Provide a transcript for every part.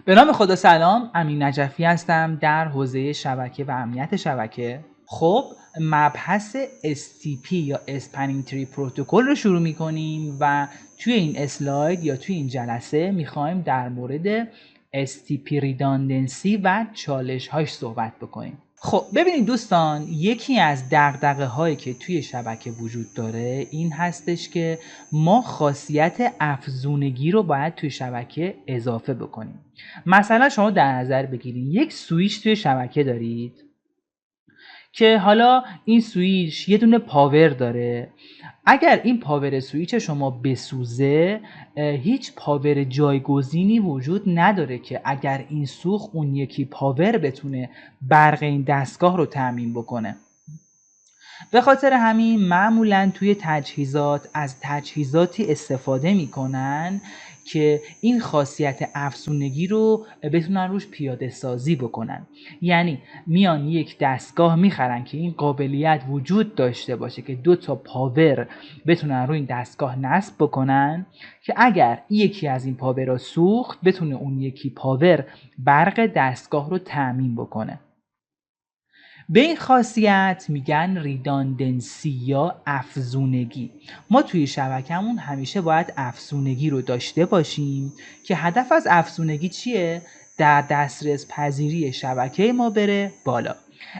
به نام خدا سلام، امین نجفی هستم در حوزه شبکه و امنیت شبکه. خب مبحث STP یا اسپنینگ تری پروتکل رو شروع میکنیم و توی این اسلاید یا توی این جلسه میخوایم در مورد STP ریداندنسی و چالش هاش صحبت بکنیم. خب ببینید دوستان، یکی از دغدغه هایی که توی شبکه وجود داره این هستش که ما خاصیت افزونگی رو باید توی شبکه اضافه بکنیم. مثلا شما در نظر بگیرید یک سویچ توی شبکه دارید که حالا این سویچ یه دونه پاور داره. اگر این پاور سویچ شما بسوزه، هیچ پاور جایگزینی وجود نداره که اگر این سوخت اون یکی پاور بتونه برق این دستگاه رو تامین بکنه. به خاطر همین معمولا توی تجهیزات از تجهیزاتی استفاده میکنن که این خاصیت افزونگی رو بتونن روش پیاده سازی بکنن. یعنی میان یک دستگاه میخرن که این قابلیت وجود داشته باشه که 2 تا پاور بتونن روی این دستگاه نصب بکنن که اگر یکی از این پاورها سوخت بتونه اون یکی پاور برق دستگاه رو تامین بکنه. به این خاصیت میگن ریداندنسی یا افزونگی. ما توی شبکمون همیشه باید افزونگی رو داشته باشیم که هدف از افزونگی چیه؟ در دسترس پذیری شبکه ما بره بالا.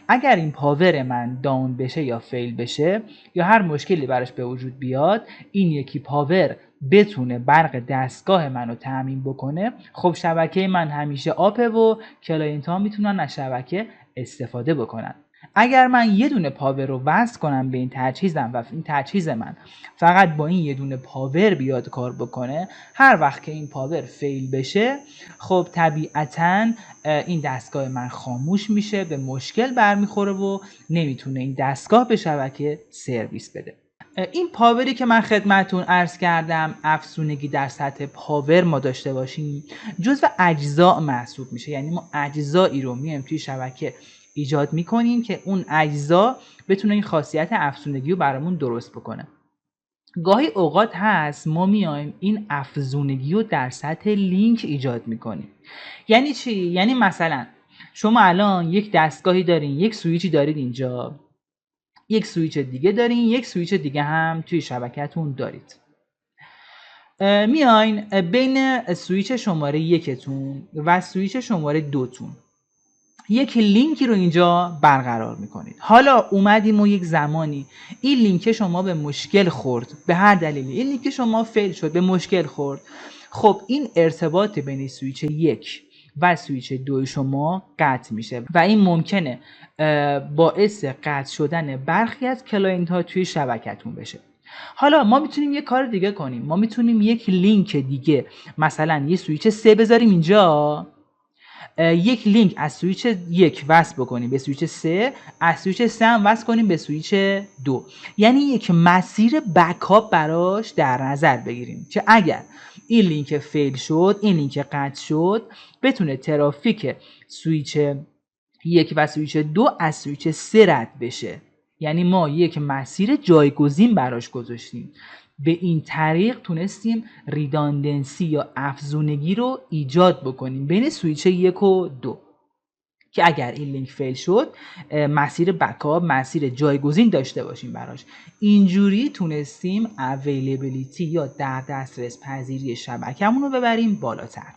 اگر این پاور من داون بشه یا فیل بشه یا هر مشکلی براش به وجود بیاد، این یکی پاور بتونه برق دستگاه منو تامین بکنه، خب شبکه من همیشه آپه و کلاینت ها میتونن از شبکه استفاده بکنن. اگر من یه دونه پاور رو وصل کنم به این تجهیزم و این تجهیز من فقط با این یه دونه پاور بیاد کار بکنه، هر وقت که این پاور فیل بشه خب طبیعتاً این دستگاه من خاموش میشه، به مشکل برمیخوره و نمیتونه این دستگاه به شبکه سرویس بده. این پاوری که من خدمتون عرض کردم، افزونگی در سطح پاور ما داشته باشیم، جزو اجزا محسوب میشه. یعنی ما اجزایی رو میایم توی شبکه ایجاد میکنیم که اون اجزا بتونه این خاصیت افزونگی رو برامون درست بکنه. گاهی اوقات هست ما میایم این افزونگی رو در سطح لینک ایجاد میکنیم. یعنی چی؟ یعنی مثلا شما الان یک دستگاهی دارین، یک سویچی دارید اینجا، یک سویچ دیگه دارین، یک سویچ دیگه هم توی شبکتون دارید. میاین بین سویچ شماره 1 و سویچ شماره 2 یک لینکی رو اینجا برقرار میکنید. حالا اومدیم و یک زمانی این لینک شما به مشکل خورد، به هر دلیلی این لینک شما فیل شد، به مشکل خورد، خب این ارتباط بین سویچ 1 و سویچ 2 شما قطع میشه و این ممکنه باعث قطع شدن برخی از کلاینت ها توی شبکتون بشه. حالا ما میتونیم یه کار دیگه کنیم. ما میتونیم یک لینک دیگه، مثلا یه سویچ 3 بذاریم اینجا، یک لینک از سویچ 1 وصل بکنیم به سویچ 3، از سویچ 3 هم وصل کنیم به سویچ 2. یعنی یک مسیر بکاپ براش در نظر بگیریم که اگر این لینک فیل شد، این لینک قطع شد، بتونه ترافیک سویچ 1 و سویچ 2 از سویچ 3 رد بشه. یعنی ما یک مسیر جایگزین براش گذاشتیم. به این طریق تونستیم ریداندنسی یا افزونگی رو ایجاد بکنیم بین سویچ 1 و 2 که اگر این لینک فیل شد مسیر بکاپ، مسیر جایگزین داشته باشیم براش. اینجوری تونستیم اویلیبیلیتی یا در دسترس پذیری شبکمون رو ببریم بالاتر.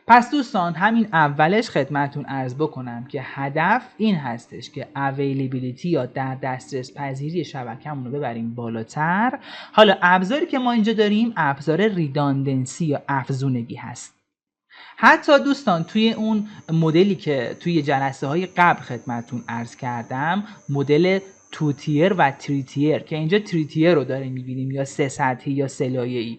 پس دوستان، همین اولش خدمتون عرض بکنم که هدف این هستش که اویلیبیلیتی یا در دسترس پذیری شبکمون رو ببریم بالاتر. حالا ابزاری که ما اینجا داریم ابزار ریداندنسی یا افزونگی هست. حتی دوستان توی اون مدلی که توی جلسه های قبل خدمتون عرض کردم، مدل 2 تیر و 3 تیر که اینجا 3 تیر رو داریم میبینیم، یا 3 سطحی یا 3 لایه‌ای،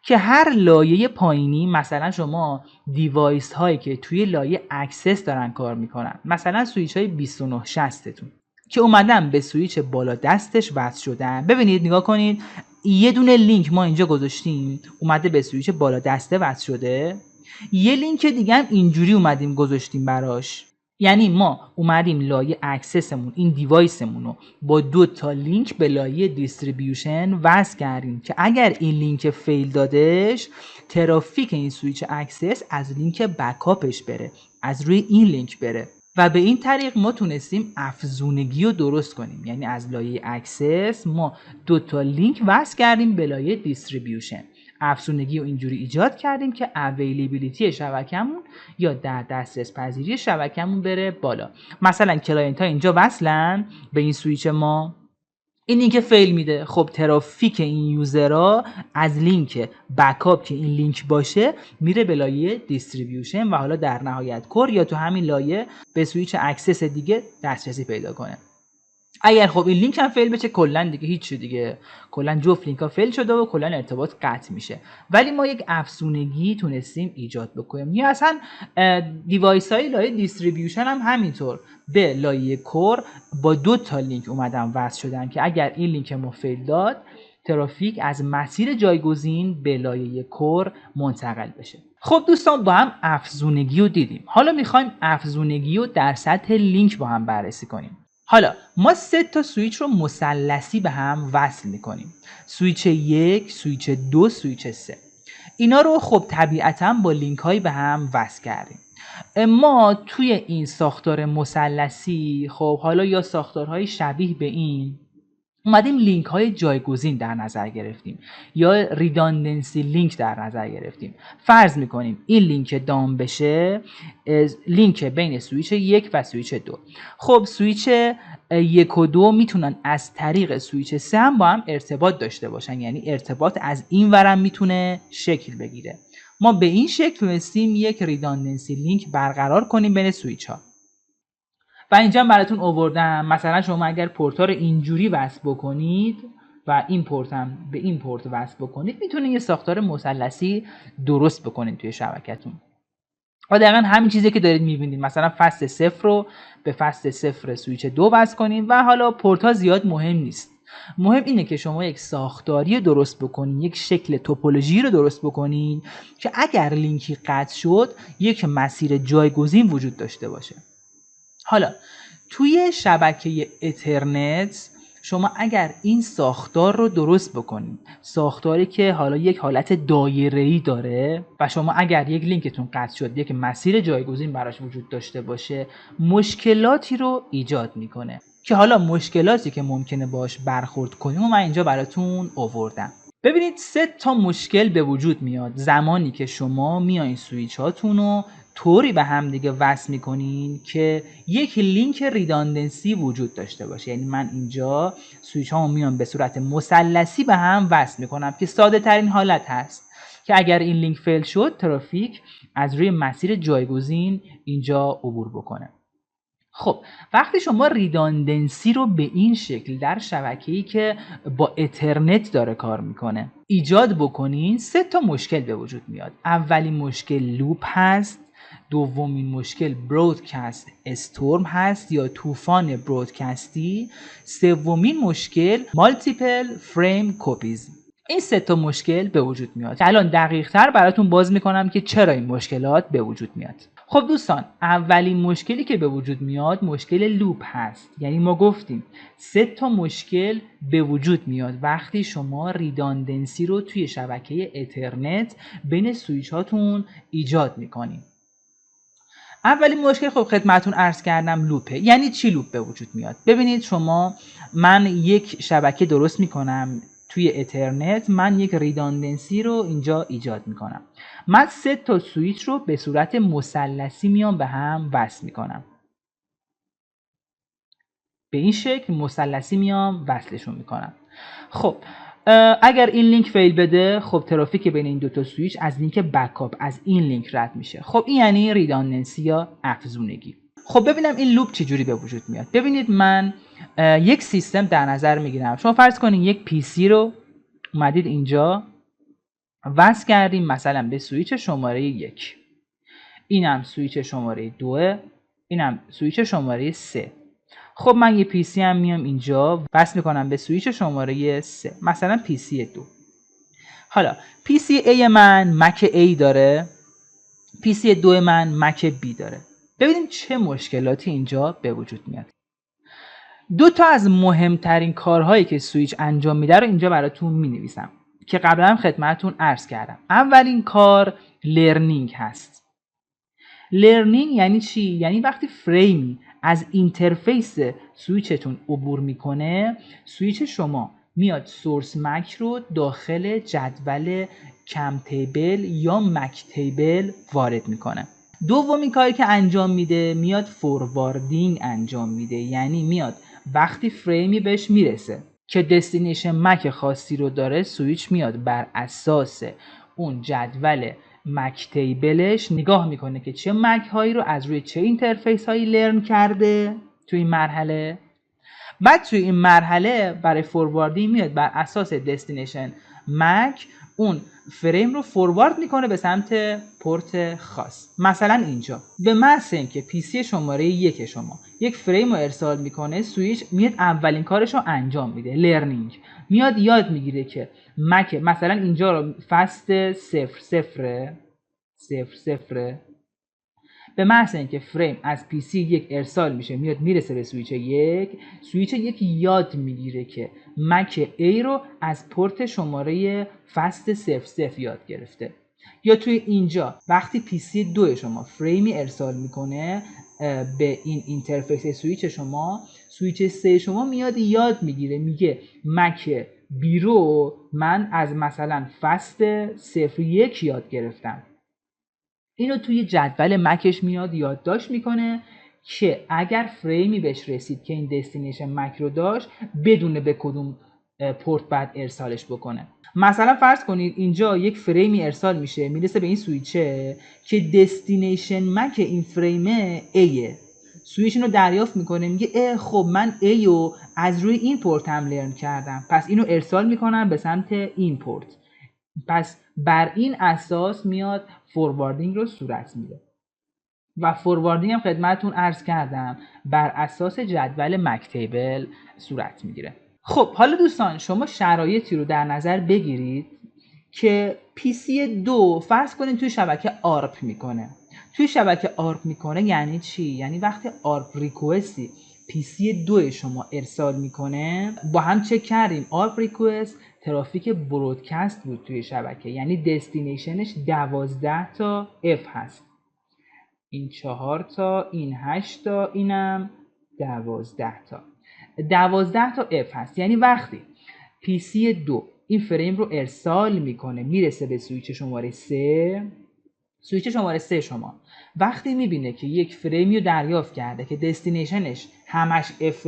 که هر لایه پایینی مثلا شما دیوایس هایی که توی لایه اکسس دارن کار میکنن، مثلا سویچ های 2960 تون که اومدن به سویچ بالا دستش وصل شدن. ببینید، نگاه کنید، یه دونه لینک ما اینجا گذاشتیم اومده به سویچ بالا دسته وصل شده، یه لینک دیگه هم اینجوری اومدیم گذاشتیم براش، یعنی ما اومدیم لایه اکسسمون، این دیوایسمون رو با 2 تا لینک به لایه دیستریبیوشن وصل کردیم که اگر این لینک فیل دادش، ترافیک این سویچ اکسس از لینک بکاپش بره، از روی این لینک بره و به این طریق ما تونستیم افزونگی رو درست کنیم. یعنی از لایه اکسس ما 2 تا لینک وصل کردیم به لایه دیستریبیوشن، افزونگی رو اینجوری ایجاد کردیم که اویلیبیلیتی شبکمون یا در دسترس پذیری شبکمون بره بالا. مثلا کلاینت ها اینجا وصلن به این سویچ ما، این لینک فیل میده، خب ترافیک این یوزرها از لینک بکاپ که این لینک باشه میره به لایه دیستریبیوشن و حالا در نهایت کور یا تو همین لایه به سویچ اکسس دیگه دسترسی پیدا کنه. اگر خب این لینک هم فیل بشه کلا دیگه هیچ دیگه، کلا جفت لینک ها فیل شده و کلا ارتباط قطع میشه. ولی ما یک افزونگی تونستیم ایجاد بکنیم. یا اصلا دیوایس های لایه دیستریبیوشن هم همینطور به لایه کور با 2 تا لینک اومدن وصل شدن که اگر این لینک ما فیل داد، ترافیک از مسیر جایگزین به لایه کور منتقل بشه. خب دوستان با هم افزونگی رو دیدیم. حالا میخوایم افزونگی رو در سطح لینک با هم بررسی کنیم. حالا ما 3 تا سویچ رو مثلثی به هم وصل میکنیم. سویچ 1، سویچ 2، سویچ 3. اینا رو خب طبیعتاً با لینک هایی به هم وصل کردیم. ما توی این ساختار مثلثی خب حالا یا ساختارهای شبیه به این اومدیم لینک های جایگزین در نظر گرفتیم یا ریداندنسی لینک در نظر گرفتیم. فرض میکنیم این لینک دام بشه لینک بین سویچ 1 و سویچ 2. خب سویچ 1 و 2 میتونن از طریق سویچ 3 هم با هم ارتباط داشته باشن، یعنی ارتباط از این ورم میتونه شکل بگیره. ما به این شکل تونستیم یک ریداندنسی لینک برقرار کنیم بین سویچ ها. و اینجا براتون آوردم مثلا شما اگر پورت ها رو اینجوری وصل بکنید و این پورت هم به این پورت وصل بکنید، میتونید یه ساختار مثلثی درست بکنید توی شبکتون. و دقیقا همین چیزی که دارید میبینید، مثلا فصل 0 رو به فصل 0 سویچ 2 وصل کنید و حالا پورت ها زیاد مهم نیست. مهم اینه که شما یک ساختاری درست بکنید، یک شکل توپولوژی رو درست بکنید که اگر لینکی قطع شد یک مسیر جایگزین وجود داشته باشه. حالا توی شبکه اترنت شما اگر این ساختار رو درست بکنید، ساختاری که حالا یک حالت دایره‌ای داره و شما اگر یک لینکتون قطع شد یک مسیر جایگزین براش وجود داشته باشه، مشکلاتی رو ایجاد میکنه که حالا مشکلاتی که ممکنه باش برخورد کنیم و من اینجا براتون آوردم. ببینید 3 تا مشکل به وجود میاد زمانی که شما میایین سویچ هاتون رو طوری به هم دیگه وصل میکنین که یک لینک ریداندنسی وجود داشته باشه. یعنی من اینجا سویچ هامو میام به صورت مثلثی به هم وصل میکنم که ساده ترین حالت هست که اگر این لینک فیل شد ترافیک از روی مسیر جایگزین اینجا عبور بکنه. خب وقتی شما ریداندنسی رو به این شکل در شبکه‌ای که با اترنت داره کار میکنه ایجاد بکنین، 3 تا مشکل به وجود میاد. اولین مشکل لوپ هست، دومین مشکل برودکست استورم هست یا طوفان برودکستی، سومین مشکل مالتیپل فریم کپیز. این 3 تا مشکل به وجود میاد. الان دقیق تر براتون باز میکنم که چرا این مشکلات به وجود میاد. خب دوستان، اولین مشکلی که به وجود میاد مشکل لوپ هست. یعنی ما گفتیم 3 تا مشکل به وجود میاد وقتی شما ریداندنسی رو توی شبکه اترنت بین سویچ هاتون ایجاد میکنید. اولین مشکل خب خدمتتون عرض کردم لوپه. یعنی چی لوپ به وجود میاد؟ ببینید شما، من یک شبکه درست میکنم توی اترنت، من یک ریداندنسی رو اینجا ایجاد میکنم. من 3 تا سویچ رو به صورت مثلثی میام به هم وصل میکنم. به این شکل مثلثی میام وصلشون میکنم. خب اگر این لینک فیل بده، خب ترافیک بین این 2 تا سویچ از لینک بکاپ از این لینک رد میشه. خب این یعنی ریداندنسی یا افزونگی. خب ببینم این لوپ چجوری به وجود میاد. ببینید من یک سیستم در نظر میگیرم. شما فرض کنید یک پی سی رو اومدید اینجا وصل کردیم مثلا به سویچ شماره 1، اینم سویچ شماره 2، اینم سویچ شماره 3. خب من یه پی سی هم میام اینجا وصل میکنم به سویچ شماره 3، مثلا پی سی 2. حالا پی سی A من مک A داره، پی سی 2 من مک B داره. ببینیم چه مشکلاتی اینجا به وجود میاد. دو تا از مهمترین کارهایی که سویچ انجام میده رو اینجا براتون مینویسم که قبلا هم خدمتتون عرض کردم. اولین کار لرنینگ هست. لرنینگ یعنی چی؟ یعنی وقتی فریمی از اینترفیس سویچتون عبور میکنه، سویچ شما میاد سورس مک رو داخل جدول کم تیبل یا مک تیبل وارد میکنه. دومی کاری که انجام میده میاد فورواردینگ انجام میده، یعنی میاد وقتی فریمی بهش میرسه که دستینیشن مک خاصی رو داره، سویچ میاد بر اساس اون جدول مک تیبلش نگاه میکنه که چه مک هایی رو از روی چه اینترفیس هایی لرن کرده توی این مرحله. بعد توی این مرحله برای فورواردینگ میاد بر اساس دستینیشن مک اون فریم رو فوروارد میکنه به سمت پورت خاص. مثلا اینجا به محض اینکه پی سی شماره 1 شما یک فریم رو ارسال میکنه، سویچ میاد اولین کارش رو انجام میده، لرنینگ. میاد یاد میگیره که مک مثلا اینجا رو فست 0 به محض اینکه فریم از پی سی 1 ارسال میشه میاد میرسه به سویچ 1، سویچ 1 یاد میگیره که مک A رو از پورت شماره فست 00 یاد گرفته. یا توی اینجا وقتی پی سی 2 شما فریمی ارسال میکنه به این اینترفیس سویچ شما، سویچ 3 شما میاد یاد میگیره، میگه مک B رو من از مثلا فست 01 یاد گرفتم. اینو توی جدول مکش میاد یادداشت میکنه که اگر فریمی بهش رسید که این دستینیشن مک رو داشت، بدونه به کدوم پورت بعد ارسالش بکنه. مثلا فرض کنید اینجا یک فریمی ارسال میشه میرسه به این سویچه که دستینیشن مک این فریمه Aه. سویچ اینو دریافت میکنه، میگه خب من A رو از روی این پورت هم لرن کردم، پس اینو ارسال میکنم به سمت این پورت. پس بر این اساس میاد فورواردینگ رو صورت میده و فورواردینگ هم خدمتتون عرض کردم بر اساس جدول مک تیبل صورت میگیره. خب حالا دوستان شما شرایطی رو در نظر بگیرید که پی سی 2 فرض کنید توی شبکه آرپ میکنه. توی شبکه آرپ میکنه یعنی چی؟ یعنی وقتی آرپ ریکوستی پی سی 2 شما ارسال میکنه، با هم چک کردیم آرپ ریکوست ترافیک برودکست بود توی شبکه، یعنی دستینیشنش 12 تا F هست، این 4 تا، این 8 تا، اینم 12 تا. 12 تا F هست. یعنی وقتی پی سی 2 این فریم رو ارسال میکنه میرسه به سویچ شماره 3، سویچ شماره 3 شما وقتی میبینه که یک فریمی رو دریافت کرده که دستینیشنش همش F،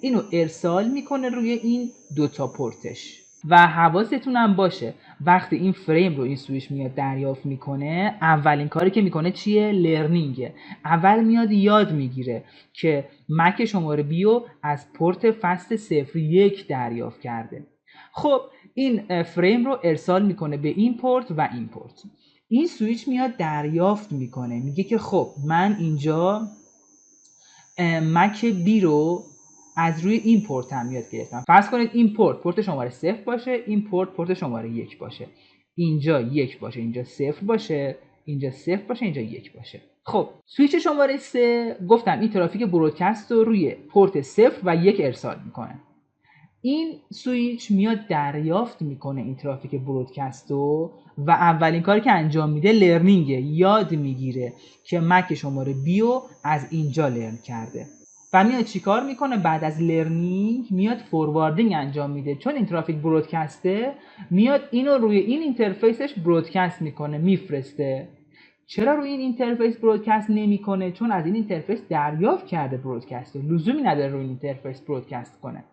اینو ارسال میکنه روی این دوتا پورتش. و حواستون هم باشه وقتی این فریم رو این سویچ میاد دریافت میکنه، اولین کاری که میکنه چیه؟ لرنینگه. اول میاد یاد میگیره که مک شماره بیو از پورت فست 01 دریافت کرده. خب این فریم رو ارسال میکنه به این پورت و این پورت. این سویچ میاد دریافت میکنه، میگه که خب من اینجا مک بی رو از روی این پورت هم یاد گرفتم. فرض کنید این پورت شماره 0 باشه، این پورت شماره 1 باشه، اینجا 1 باشه، اینجا 0 باشه، اینجا 0 باشه، اینجا 1 باشه. خب سویچ شماره 3 گفتم این ترافیک برودکست رو روی پورت 0 و 1 ارسال میکنه. این سویچ میاد دریافت میکنه این ترافیک برودکست رو و اولین کاری که انجام میده لرنینگه، یاد میگیره که مک شماره بیو از اینجا لرن کرده و میاد چیکار میکنه؟ بعد از لرنینگ میاد فورواردینگ انجام میده، چون این ترافیک برودکسته میاد اینو روی این اینترفیسش برودکست میکنه، میفرسته. چرا روی این اینترفیس برودکست نمیکنه؟ چون از این اینترفیس دریافت کرده برودکست، لزومی نداره روی این اینترفیس برودکست کنه.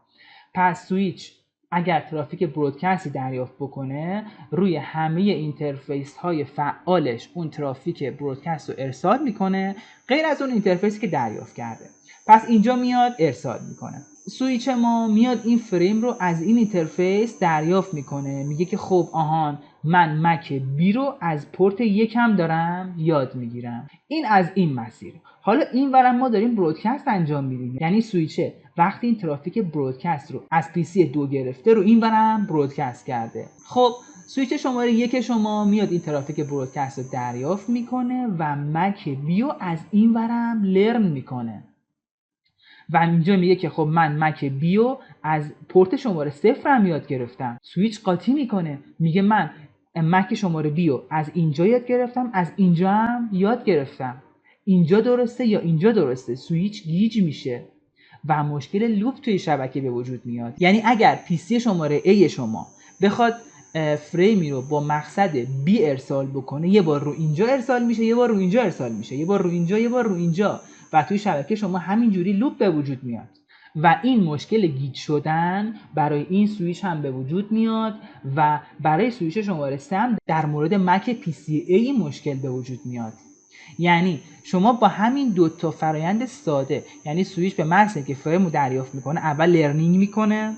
پس سویچ اگر ترافیک برودکستی دریافت بکنه، روی همه اینترفیس های فعالش اون ترافیک برودکست رو ارسال میکنه، غیر از اون اینترفیسی که دریافت کرده. پس اینجا میاد ارسال میکنه. سویچ ما میاد این فریم رو از این اینترفیس دریافت میکنه، میگه که خب آهان من مک بی رو از پورت 1 هم دارم یاد میگیرم. این از این مسیر. حالا این ورم ما داریم برودکست انجام میدیم، یعنی سویچه وقتی این ترافیک برودکست رو از PC 2 گرفته رو این ورم برودکست کرده. خب سویچ شماره 1 شما میاد این ترافیک برودکست رو دریافت میکنه و مک بیو از این ورم لرن میکنه و اینجا میگه که خب من مک بیو از پورت شماره 0 هم یاد گرفتم. سویچ قاطی میکنه، میگه من مک شماره بیو از اینجا یاد گرفتم، از اینجا هم یاد گرفتم، اینجا درسته یا اینجا درسته. سویچ گیج میشه و مشکل لوپ توی شبکه به وجود میاد. یعنی اگر PC شماره A شما بخواد فریمی رو با مقصد B ارسال بکنه، یه بار رو اینجا ارسال میشه، یه بار رو اینجا ارسال میشه، یه بار رو اینجا، یه بار رو اینجا و توی شبکه شما همینجوری لوپ به وجود میاد و این مشکل گیج شدن برای این سویچ هم به وجود میاد و برای سویچ شماره 3 هم در مورد مک PCA این مشکل به وجود میاد. یعنی شما با همین دوتا فرایند ساده، یعنی سویچ به محض اینکه فریم رو دریافت میکنه اول لرنینگ میکنه،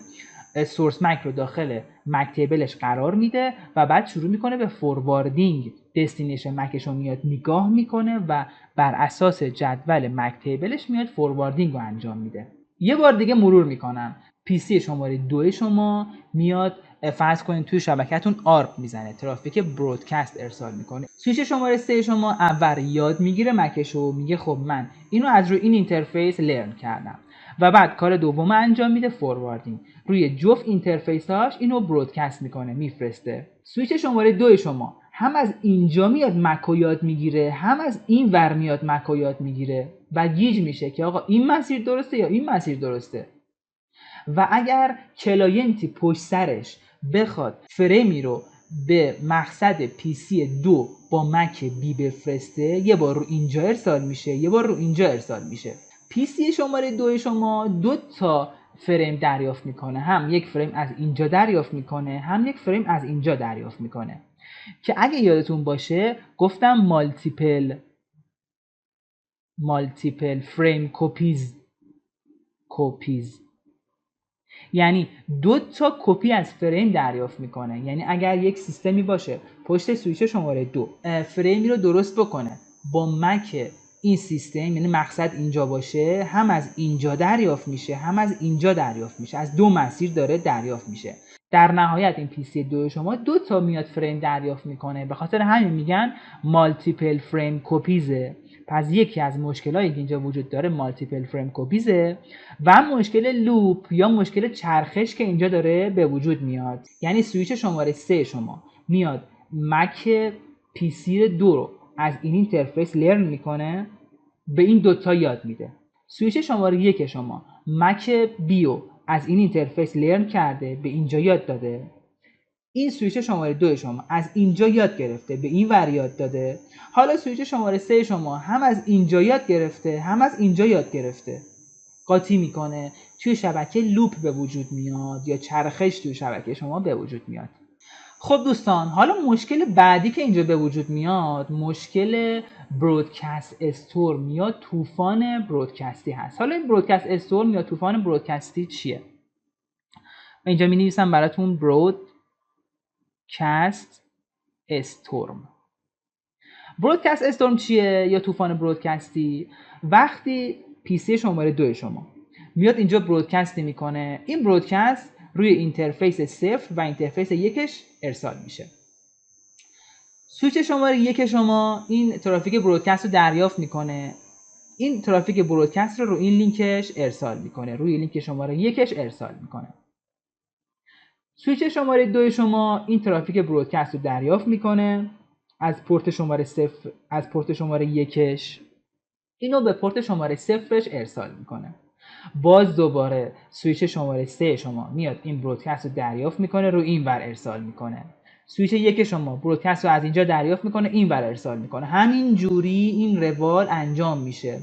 سورس مک رو داخل مک تیبلش قرار میده و بعد شروع میکنه به فورواردینگ دستینیشن مکش رو میاد نگاه میکنه و بر اساس جدول مک تیبلش میاد فورواردینگ رو انجام میده. یه بار دیگه مرور میکنم. PC شماره 2 شما میاد فرض کنید توی شبکه‌تون آرپ میزنه، ترافیک برودکست ارسال میکنه. سویچ شماره 3 شما اول یاد میگیره مکش رو، میگه خب من اینو از روی این اینترفیس لرن کردم و بعد کار دوم انجام میده فورواردینگ، روی جفت اینترفیساش اینو برودکست میکنه، میفرسته. سویچ شماره 2 شما هم از اینجا میاد مکو یاد میگیره، هم از این ور میاد مکو یاد میگیره و گیج میشه که آقا این مسیر درسته یا این مسیر درسته. و اگر کلاینتی پشت سرش بخواد فریمی رو به مقصد PC 2 با مک بی بفرسته، یه بار رو اینجا ارسال میشه، یه بار رو اینجا ارسال میشه. PC شماره 2 شما 2 تا فریم دریافت میکنه، هم یک فریم از اینجا دریافت میکنه، هم یک فریم از اینجا دریافت میکنه که اگه یادتون باشه گفتم مالتیپل فریم کوپیز یعنی 2 تا کپی از فریم دریافت میکنه. یعنی اگر یک سیستمی باشه پشت سویچ شماره 2 فریمی رو درست بکنه با مک این سیستم، یعنی مقصد اینجا باشه، هم از اینجا دریافت میشه هم از اینجا دریافت میشه، از 2 مسیر داره دریافت میشه. در نهایت این PC 2 شما 2 تا میاد فریم دریافت میکنه، به خاطر همین میگن مالتیپل فریم کپیزه. پس یکی از مشکلایی که اینجا وجود داره مالتیپل فریم کپیزه و مشکل لوپ یا مشکل چرخش که اینجا داره به وجود میاد. یعنی سویچ شماره 3 شما میاد مک PC 2 رو از این اینترفیس لرن میکنه، به این دوتا یاد میده. سویچ شماره 1 شما مک بیو از این اینترفیس لرن کرده، به اینجا یاد داده. این سویچ شماره 2 شما از اینجا یاد گرفته، به این ور یاد داده. حالا سویچ شماره 3 شما هم از اینجا یاد گرفته هم از اینجا یاد گرفته، قاطی میکنه، توی شبکه لوپ به وجود میاد یا چرخش توی شبکه شما به وجود میاد. خب دوستان، حالا مشکل بعدی که اینجا به وجود میاد مشکل برودکست استورم یا طوفان برودکستی هست. حالا این برودکست استورم یا طوفان برودکستی چیه؟ من اینجا می نویسم براتون برودکست استورم. برودکست استورم چیه یا طوفان برودکستی؟ وقتی PC شماره 2 شما میاد اینجا برودکستی میکنه، این برودکست روی اینترفیس 0 و اینترفیس 1 ارسال میشه. سویچ شماره 1 شما این ترافیک برودکست رو دریافت میکنه، این ترافیک برودکست رو این لینکش ارسال میکنه، روی لینک شماره 1 ارسال میکنه. سویچ شماره 2 شما این ترافیک برودکست رو دریافت میکنه از پورت شماره 0، از پورت شماره 1 اینو به پورت شماره 0 ارسال میکنه. باز دوباره سویچ شماره 3 شما میاد این برودکست رو دریافت میکنه، رو این ور ارسال میکنه. سویچ 1 شما برودکست رو از اینجا دریافت میکنه، این ور ارسال میکنه. همین جوری این روال انجام میشه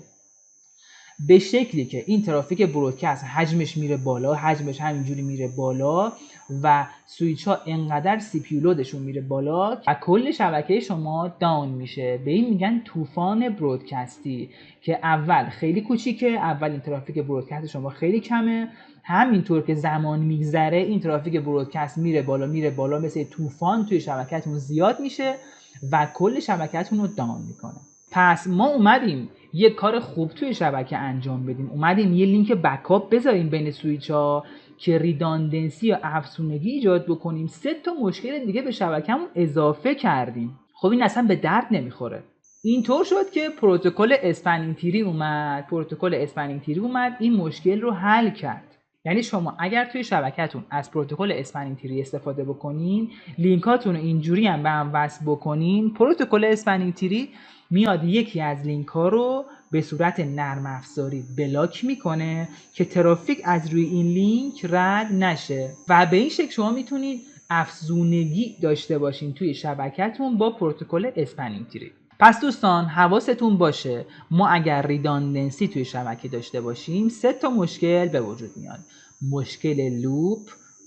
به شکلی که این ترافیک برودکست حجمش میره بالا، حجمش همینجوری میره بالا و سویچ ها انقدر سی پی یو لودشون میره بالا و کل شبکه شما داون میشه. به این میگن طوفان برودکستی که اول خیلی کوچیکه، اول این ترافیک برودکست شما خیلی کمه، همینطور که زمان میگذره این ترافیک برودکست میره بالا مثل طوفان توی شبکهتون زیاد میشه و کل شبکهتون رو داون میکنه. پس ما اومدیم یه کار خوب توی شبکه انجام بدیم، اومدیم یه لینک بکاپ بذاریم بین سویچ ها که ریداندنسی یا افزونگی ایجاد بکنیم. 3 تا مشکل دیگه به شبکه‌مون اضافه کردیم. خب این اصلا به درد نمیخوره. اینطور شد که پروتکل اسپنینگ تری اومد این مشکل رو حل کرد. یعنی شما اگر توی شبکه‌تون از پروتکل اسپنینگ تری استفاده بکنین، لینکاتون رو اینجوری هم به هم وصل بکنین، پروتکل اسپنینگ تری میاد یکی از لینک ها رو به صورت نرم افزاری بلاک میکنه که ترافیک از روی این لینک رد نشه و به این شکل شما میتونید افزونگی داشته باشین توی شبکه‌تون با پروتکل اسپنینگ تری. پس دوستان حواستون باشه، ما اگر ریداندنسی توی شبکه داشته باشیم 3 تا مشکل به وجود میاد: مشکل لوپ،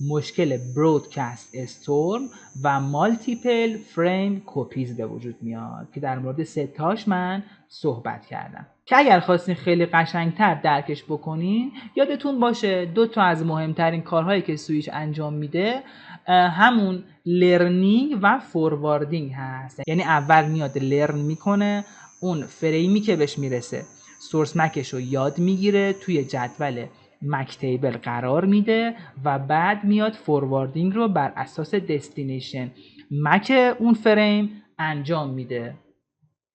مشکل برودکست استورم و مالتیپل فریم کپیز به وجود میاد که در مورد 3 تاش من صحبت کردم که اگر خواستین خیلی قشنگتر درکش بکنین، یادتون باشه 2 تا از مهمترین کارهایی که سویچ انجام میده همون لرنینگ و فورواردینگ هست. یعنی اول میاد لرن میکنه، اون فریمی که بهش میرسه سورس مکش رو یاد میگیره، توی جدول مک تیبل قرار میده و بعد میاد فورواردینگ رو بر اساس دستینیشن مک اون فریم انجام میده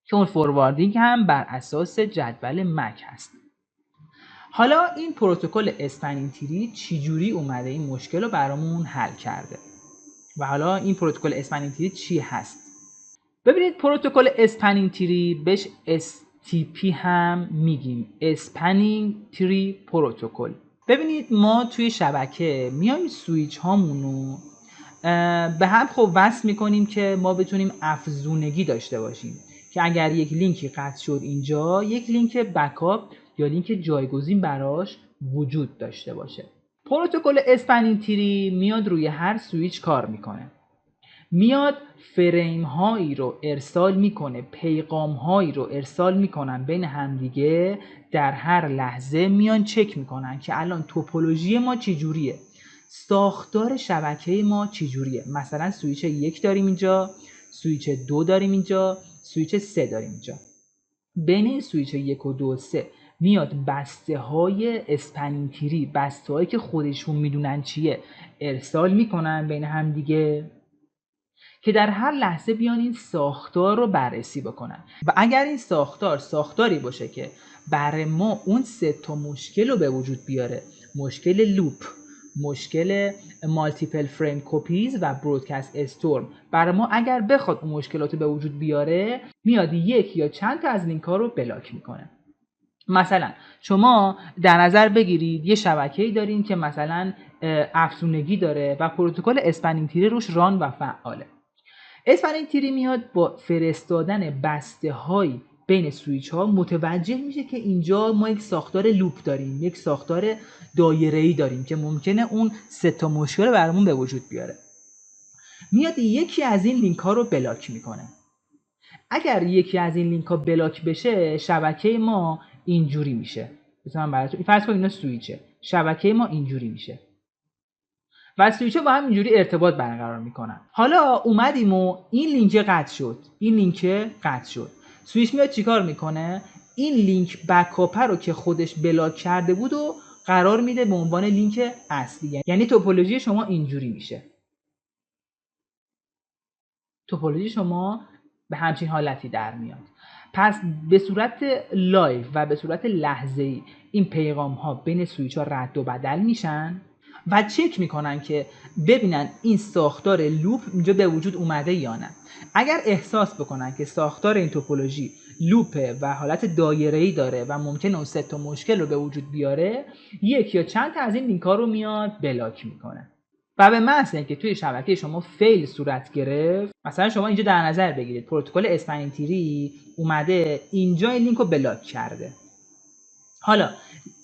که اون فورواردینگ هم بر اساس جدول مک هست. حالا این پروتکل اسپنینگ تری چجوری اومده این مشکل رو برامون حل کرده و حالا این پروتکل اسپنینگ تری چی هست؟ ببینید پروتکل اسپنینگ تری بهش STP هم میگیم، اسپنینگ تری پروتکل. ببینید ما توی شبکه میایم سویچ هامونو به هم خب وصل میکنیم که ما بتونیم افزونگی داشته باشیم که اگر یک لینکی قطع شد اینجا، یک لینک بکاپ یا لینک جایگزین براش وجود داشته باشه. پروتکل اسپنینگ تری میاد روی هر سویچ کار میکنه، میاد فریم هایی رو ارسال میکنه، پیغام هایی رو ارسال میکنن بین همدیگه، در هر لحظه میان چک میکنن که الان توپولوژی ما چجوریه، ساختار شبکه ما چجوریه. مثلا سویچ 1 داریم اینجا، سویچ 2 داریم اینجا، سویچ 3 داریم اینجا. بین این سویچ 1 و 2 و 3 میاد بسته های اسپنینگ تری، بسته هایی که خودشون میدونن چیه ارسال میکنن بین همدیگه که در هر لحظه بیان این ساختار رو بررسی بکنن و اگر این ساختاری باشه که برای ما اون 3 تا مشکل رو به وجود بیاره، مشکل لوپ، مشکل مالتیپل فریم کپیز و برودکست استورم، برای ما اگر بخواد اون مشکلات رو به وجود بیاره، میاد یک یا چند تا از لینک ها رو بلاک میکنه. مثلا شما در نظر بگیرید یه شبکه‌ای دارین که مثلا افزونگی داره و پروتکل اسپنینگ تری روش ران و فعاله. اسپنینگ تری میاد با فرستادن بسته های بین سویچ ها متوجه میشه که اینجا ما یک ساختار لوپ داریم، یک ساختار دایره‌ای داریم که ممکنه اون 3 تا مشکل برامون به وجود بیاره. میاد یکی از این لینک ها رو بلاک میکنه. اگر یکی از این لینک ها بلاک بشه، شبکه ما اینجوری میشه. مثلا براتون فرض کنید اینا سویچه، شبکه ما اینجوری میشه و سویچ ها با هم اینجوری ارتباط برقرار میکنن. حالا اومدیم و این لینک قطع شد. سویچ میاد چیکار میکنه؟ این لینک بکاپ رو که خودش بلاک کرده بود و قرار میده به عنوان لینک اصلی. یعنی توپولوژی شما اینجوری میشه. توپولوژی شما به همچین حالتی در میاد. پس به صورت لایو و به صورت لحظه‌ای این پیغام ها بین سویچ ها رد و بدل میشن و چک میکنن که ببینن این ساختار لوپ اینجا به وجود اومده یا نه. اگر احساس بکنن که ساختار این توپولوژی لوپه و حالت دایره‌ای داره و ممکنه اون 3 تا مشکل رو به وجود بیاره، یک یا چند تا از این لینک ها رو میاد بلاک میکنه. و به محض اینکه توی شبکه شما فیل صورت گرفت، مثلا شما اینجا در نظر بگیرید پروتکل اسپنینگ تری اومده اینجا این لینک رو بلاک کرده. حالا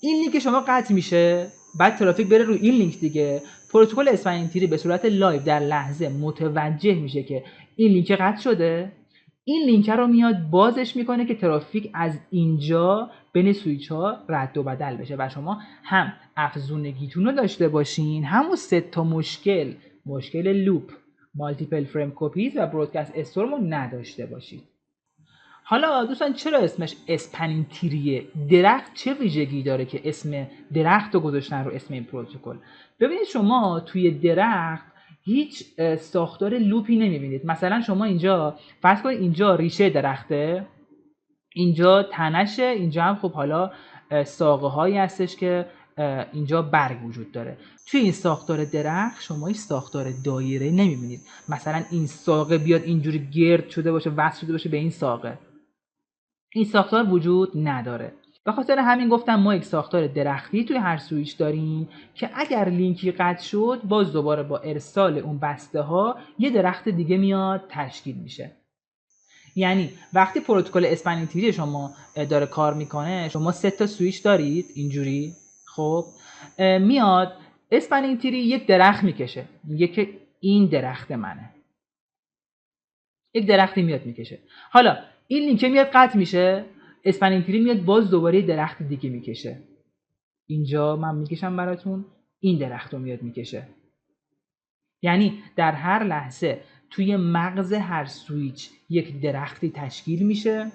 این لینک شما قطع میشه، بعد ترافیک بره روی این لینک دیگه. پروتکل اسپنینگ تری به صورت لایو در لحظه متوجه میشه که این لینک قطع شده، این لینک رو میاد بازش میکنه که ترافیک از اینجا بین سویچ ها رد و بدل بشه و شما هم افزونگیتون رو داشته باشین، همون 3 تا مشکل لوپ، مالتیپل فریم کپیز و برودکست استورم رو نداشته باشید. حالا دوستان چرا اسمش اسپنینگ تریه؟ درخت چه ویژگی داره که اسم درخت رو گذاشتن رو اسم این پروتکل؟ ببینید شما توی درخت هیچ ساختار لوپی نمیبینید. مثلا شما اینجا فرض کنید اینجا ریشه درخته، اینجا تنشه، اینجا هم خب حالا ساقه هایی هستش که اینجا برگ وجود داره. توی این ساختار درخت شما این ساختار دایره نمیبینید. مثلا این ساقه بیاد اینجوری گرد شده باشه، وصل شده باشه به این ساقه. این ساختار وجود نداره. به خاطر همین گفتم ما یک ساختار درختی توی هر سویچ داریم که اگر لینکی قطع شد باز دوباره با ارسال اون بسته ها یه درخت دیگه میاد تشکیل میشه. یعنی وقتی پروتکل اسپنینگ تری شما داره کار میکنه، شما 3 تا سویچ دارید اینجوری، خب میاد اسپنینگ تری یک درخت میکشه، میگه که این درخت منه، یک درختی میاد میکشه. حالا این لینک میاد قطع میشه، اسپنینگ تری میاد باز دوباره درخت دیگه میکشه. اینجا من میکشم براتون، این درخت رو میاد میکشه. یعنی در هر لحظه توی مغز هر سویچ یک درختی تشکیل میشه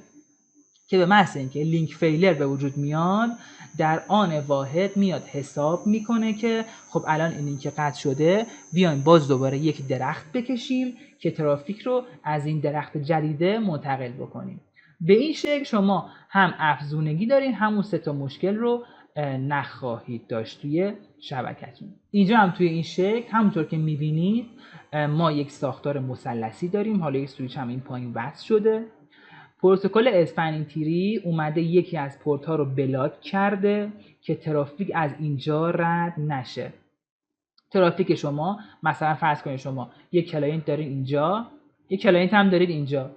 که به محض اینکه لینک فیلر به وجود میاد در آن واحد میاد حساب میکنه که خب الان این لینک قطع شده، بیایم باز دوباره یک درخت بکشیم که ترافیک رو از این درخت جدیده منتقل بکنیم. به این شکل شما هم افزونگی دارین، همون 3 تا مشکل رو نخواهید داشت توی شبکتون. اینجا هم توی این شکل همونطور که میبینید ما یک ساختار مثلثی داریم. حالا یک سویچ هم این پایین وصل شده. پروتکل اسپنینگ تری اومده یکی از پورت ها رو بلاک کرده که ترافیک از اینجا رد نشه. ترافیک شما مثلا فرض کنید شما یک کلاینت دارید اینجا، یک کلاینت هم دارید اینجا.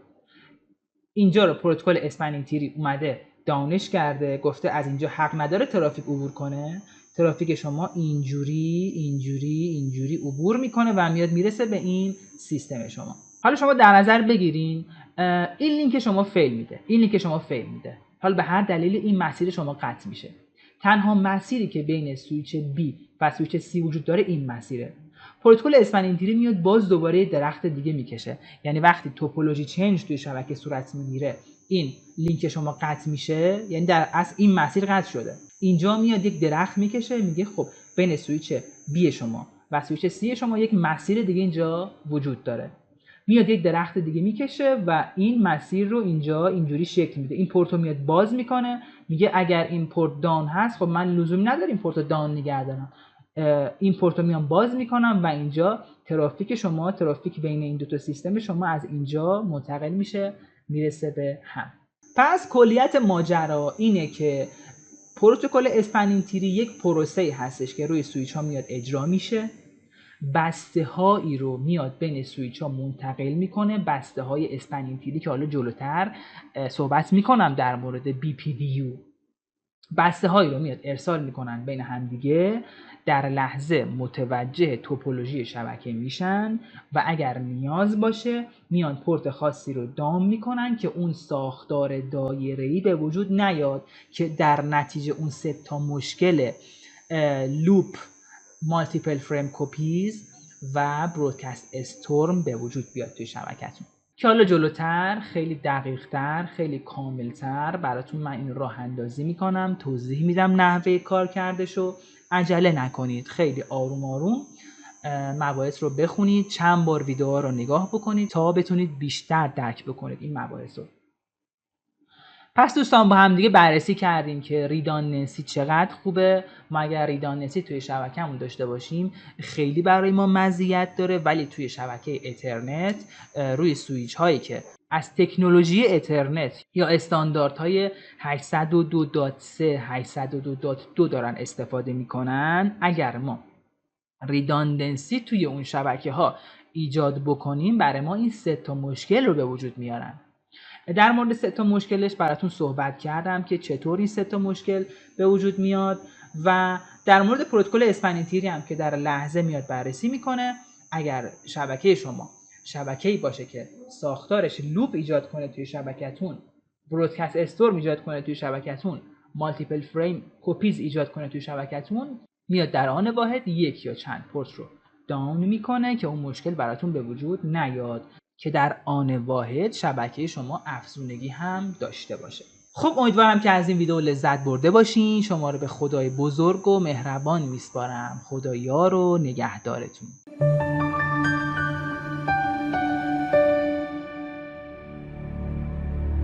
اینجا رو پروتکل اسپنینگ تری اومده داونش کرده، گفته از اینجا حق نداره ترافیک عبور کنه. ترافیک شما اینجوری اینجوری اینجوری عبور میکنه و میاد میرسه به این سیستم شما. حالا شما در نظر بگیرین این لینک شما فیل میده، این لینک شما فیل میده. حالا به هر دلیل این مسیر شما قطع میشه. تنها مسیری که بین سویچ B و سویچ C وجود داره این مسیره. پروتکل اسپنینگ تری میاد باز دوباره درخت دیگه میکشه. یعنی وقتی توپولوژی چنج توی شبکه صورت میگیره این لینک شما قطع میشه، یعنی در اصل این مسیر قطع شده. اینجا میاد یک درخت میکشه، میگه خب بین سویچ B شما و سویچ C شما یک مسیر دیگه اینجا وجود داره. میاد یک درخت دیگه میکشه و این مسیر رو اینجا اینجوری شکل میده. این پورت رو میاد باز میکنه، میگه اگر این پورت دان هست خب من لزومی نداره این پورت رو دان نگه دارم، این پورت رو میام باز میکنم و اینجا ترافیک شما، ترافیک بین این دو تا سیستم شما از اینجا منتقل میشه میرسه به هم. پس کلیت ماجرا اینه که پروتکل اسپنینگ تری یک پروسه هستش که روی سویچ ها میاد اجرا میشه، بسته هایی رو میاد بین سویچ ها منتقل میکنه، بسته های اسپنینگ تری که حالا جلوتر صحبت میکنم در مورد BPDU. بسته هایی رو میاد ارسال میکنن بین همدیگه، در لحظه متوجه توپولوژی شبکه میشن و اگر نیاز باشه میان پورت خاصی رو دام میکنن که اون ساختار دایره‌ای به وجود نیاد که در نتیجه اون 3 تا مشکل لوپ، مالتیپل فریم کپیز و برودکست استورم به وجود بیاد توی شبکتون، که حالا جلوتر خیلی دقیق‌تر، خیلی کاملتر براتون من این راه اندازی میکنم، توضیح میدم نحوه کار کردشو. عجله نکنید، خیلی آروم آروم مباحث رو بخونید، چند بار ویدیوها رو نگاه بکنید تا بتونید بیشتر درک بکنید این مباحث رو. پس دوستان با هم دیگه بررسی کردیم که ریداندنسی چقدر خوبه. ما اگر ریداندنسی توی شبکه‌مون داشته باشیم خیلی برای ما مزیت داره، ولی توی شبکه اترنت روی سویچ هایی که از تکنولوژی اترنت یا استانداردهای 802.3 802.2 دارن استفاده میکنن، اگر ما ریداندنسی توی اون شبکه ها ایجاد بکنیم برای ما این 3 تا مشکل رو به وجود میارن. در مورد 3 تا مشکلش براتون صحبت کردم که چطور این 3 تا مشکل به وجود میاد و در مورد پروتکل اسپنینگ تری هم که در لحظه میاد بررسی میکنه. اگر شبکه شما شبکه‌ای باشه که ساختارش لوپ ایجاد کنه توی شبکتون، برودکست استورم ایجاد کنه توی شبکتون، مالتیپل فریم کپیز ایجاد کنه توی شبکتون، میاد در آن واحد یک یا چند پورت رو داون میکنه که اون مشکل براتون به وجود نیاد. که در آن واحد شبکه شما افزونگی هم داشته باشه. خب امیدوارم که از این ویدیو لذت برده باشین. شما رو به خدای بزرگ و مهربان میسپارم. خدا یار و نگهدارتون.